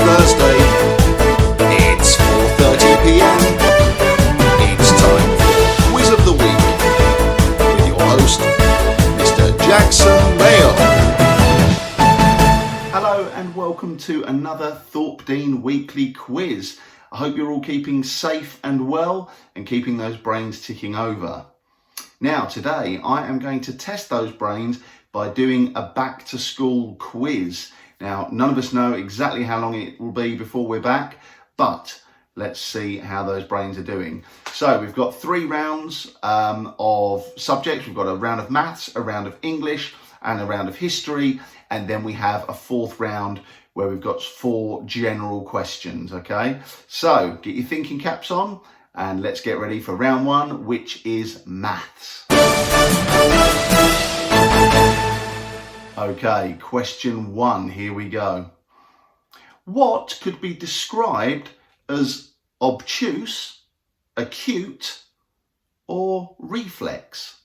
Thursday. It's 4:30 p.m. It's time for Quiz of the Week with your host, Mr. Jackson-Mayo. Hello and welcome to another Thorpedene weekly quiz. I hope you're all keeping safe and well and keeping those brains ticking over. Now today I am going to test those brains by doing a back to school quiz. Now none of us know exactly how long it will be before we're back, but let's see how those brains are doing. So we've got 3 rounds of subjects. We've got a round of maths, a round of English and a round of history, and then we have a 4th round where we've got 4 general questions, okay? So get your thinking caps on and let's get ready for round 1, which is maths. Okay, question 1, here we go. What could be described as obtuse, acute, or reflex?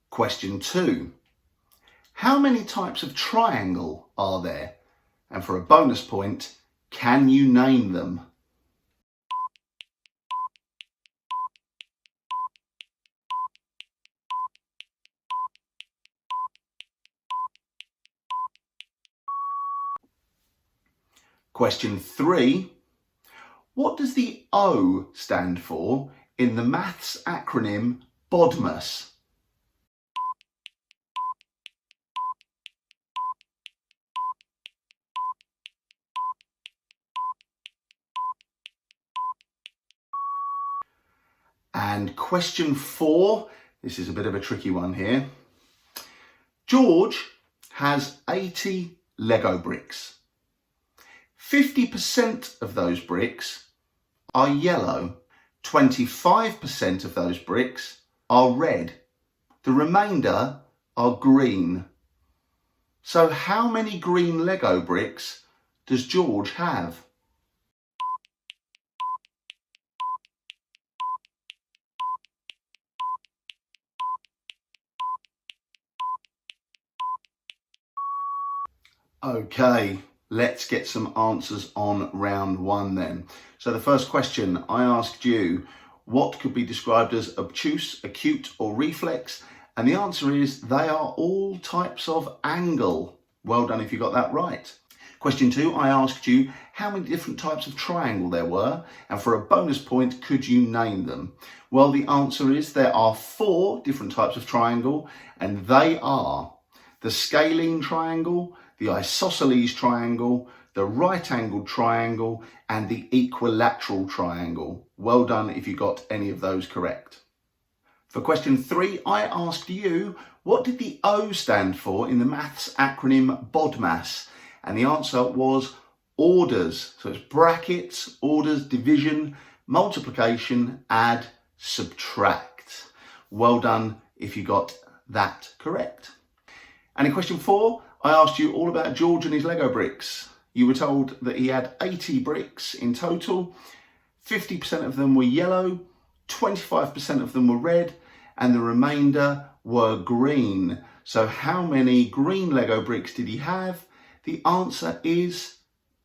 Question 2. How many types of triangle are there? And for a bonus point, can you name them? Question 3. What does the O stand for in the maths acronym BODMAS? And question 4, this is a bit of a tricky one here. George has 80 Lego bricks. 50% of those bricks are yellow. 25% of those bricks are red. The remainder are green. So how many green Lego bricks does George have? Okay, let's get some answers on round 1 then. So the first question, I asked you, what could be described as obtuse, acute, or reflex? And the answer is they are all types of angle. Well done if you got that right. Question 2, I asked you how many different types of triangle there were, and for a bonus point, could you name them? Well, the answer is there are 4 different types of triangle, and they are the scalene triangle, the isosceles triangle, the right-angled triangle, and the equilateral triangle. Well done if you got any of those correct. For question 3, I asked you, what did the O stand for in the maths acronym BODMAS? And the answer was orders. So it's brackets, orders, division, multiplication, add, subtract. Well done if you got that correct. And in question 4, I asked you all about George and his Lego bricks. You were told that he had 80 bricks in total. 50% of them were yellow, 25% of them were red, and the remainder were green. So how many green Lego bricks did he have? The answer is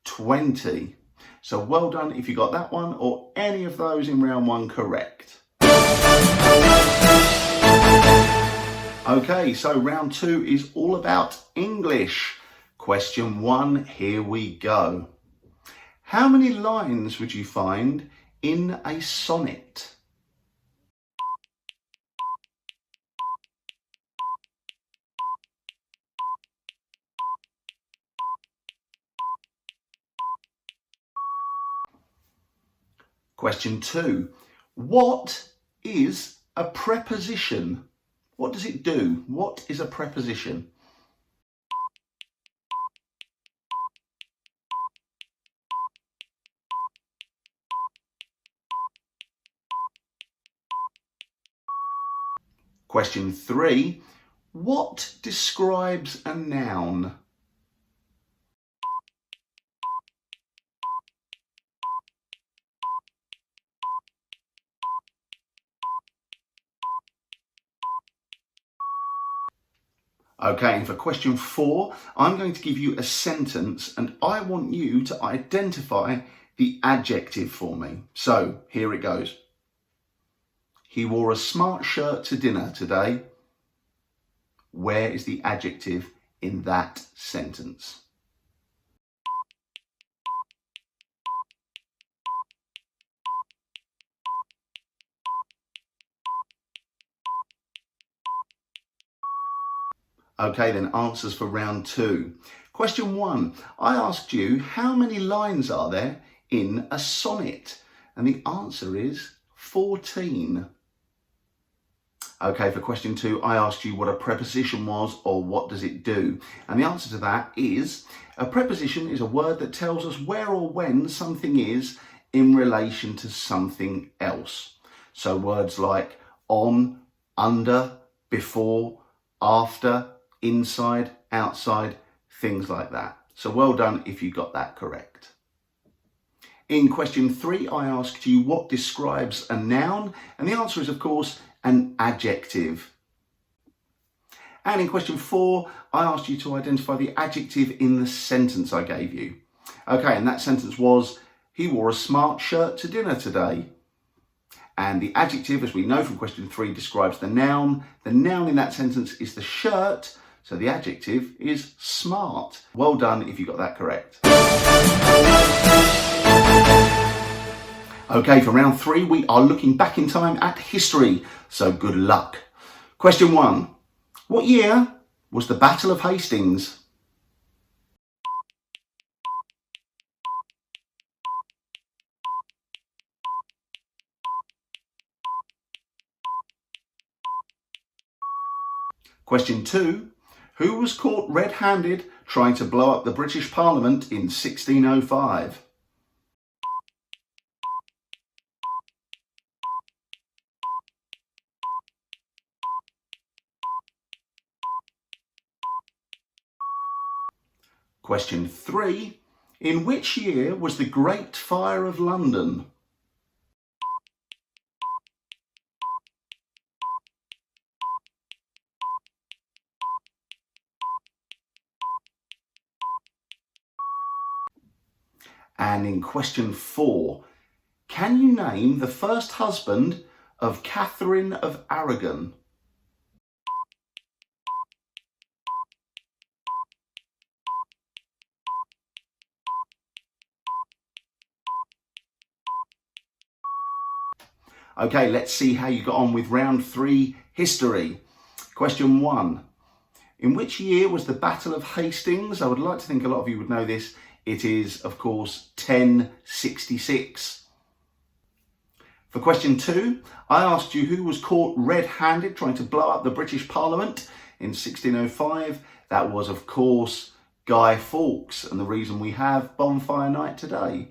20. So well done if you got that one or any of those in round 1 correct. Okay, so round 2 is all about English. Question 1, here we go. How many lines would you find in a sonnet? Question 2, what is a preposition? What does it do? What is a preposition? Question 3, what describes a noun? Okay, and for question 4, I'm going to give you a sentence and I want you to identify the adjective for me. So here it goes. He wore a smart shirt to dinner today. Where is the adjective in that sentence? Okay, then answers for round 2. Question 1, I asked you how many lines are there in a sonnet? And the answer is 14. Okay, for question 2, I asked you what a preposition was or what does it do? And the answer to that is a preposition is a word that tells us where or when something is in relation to something else. So words like on, under, before, after, inside, outside, things like that. So well done if you got that correct. In question 3, I asked you what describes a noun, and the answer is, of course, an adjective. And in question 4, I asked you to identify the adjective in the sentence I gave you. Okay, and that sentence was, he wore a smart shirt to dinner today. And the adjective, as we know from question 3, describes the noun. The noun in that sentence is the shirt, so the adjective is smart. Well done if you got that correct. Okay, for round 3, we are looking back in time at history, so good luck. Question 1, what year was the Battle of Hastings? Question 2, who was caught red-handed trying to blow up the British Parliament in 1605? Question 3, in which year was the Great Fire of London? And in question 4, can you name the first husband of Catherine of Aragon? Okay, let's see how you got on with round 3, history. Question 1, in which year was the Battle of Hastings? I would like to think a lot of you would know this. It is, of course, 1066. For question 2, I asked you who was caught red-handed trying to blow up the British Parliament in 1605. That was, of course, Guy Fawkes, and the reason we have Bonfire Night today.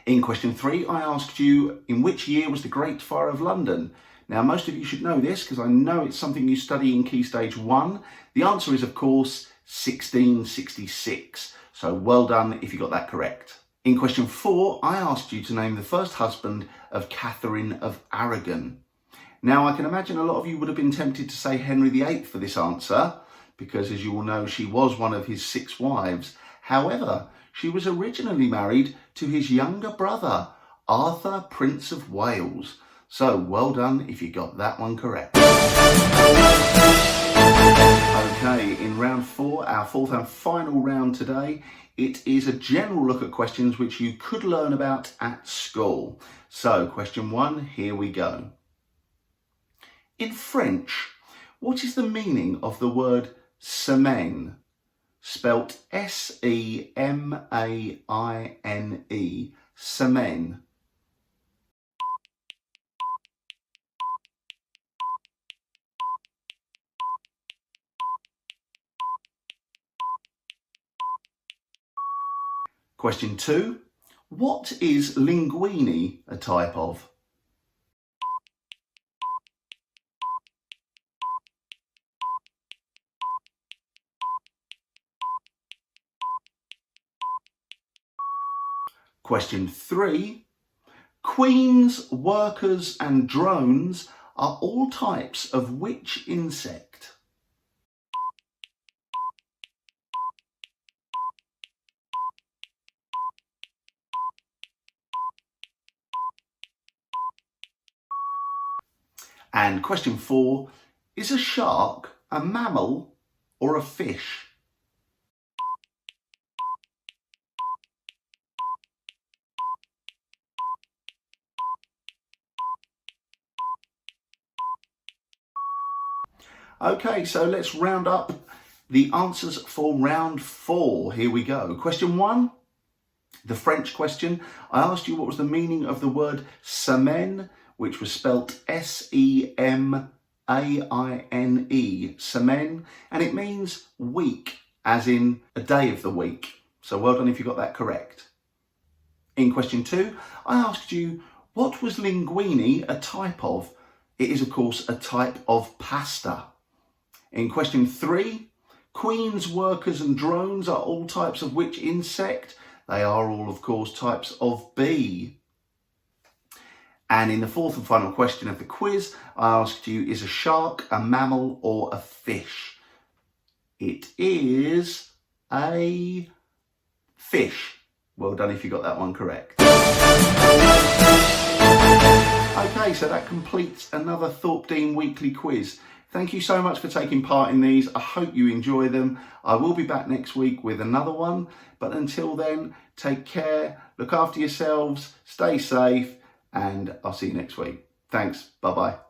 In question 3, I asked you in which year was the Great Fire of London? Now, most of you should know this because I know it's something you study in Key Stage 1. The answer is, of course, 1666. So well done if you got that correct. In question 4, I asked you to name the first husband of Catherine of Aragon. Now, I can imagine a lot of you would have been tempted to say Henry VIII for this answer, because as you all know, she was one of his 6 wives. However, she was originally married to his younger brother, Arthur, Prince of Wales. So well done if you got that one correct. Okay, in round 4, our 4th and final round today, it is a general look at questions which you could learn about at school. So question 1, here we go. In French, what is the meaning of the word semaine, spelt S-E-M-A-I-N-E, semaine? Question 2, what is linguine a type of? Question 3, queens, workers and drones are all types of which insect? And question 4, is a shark a mammal or a fish? Okay, so let's round up the answers for round 4. Here we go. Question 1, the French question. I asked you what was the meaning of the word semaine, which was spelt S-E-M-A-I-N-E, semaine, and it means week, as in a day of the week. So well done if you got that correct. In question 2, I asked you, what was linguine a type of? It is, of course, a type of pasta. In question 3, queens, workers and drones are all types of which insect? They are all, of course, types of bee. And in the 4th and final question of the quiz, I asked you, is a shark a mammal or a fish? It is a fish. Well done if you got that one correct. Okay, so that completes another Thorpedene weekly quiz. Thank you so much for taking part in these. I hope you enjoy them. I will be back next week with another one. But until then, take care, look after yourselves, stay safe, and I'll see you next week. Thanks. Bye-bye.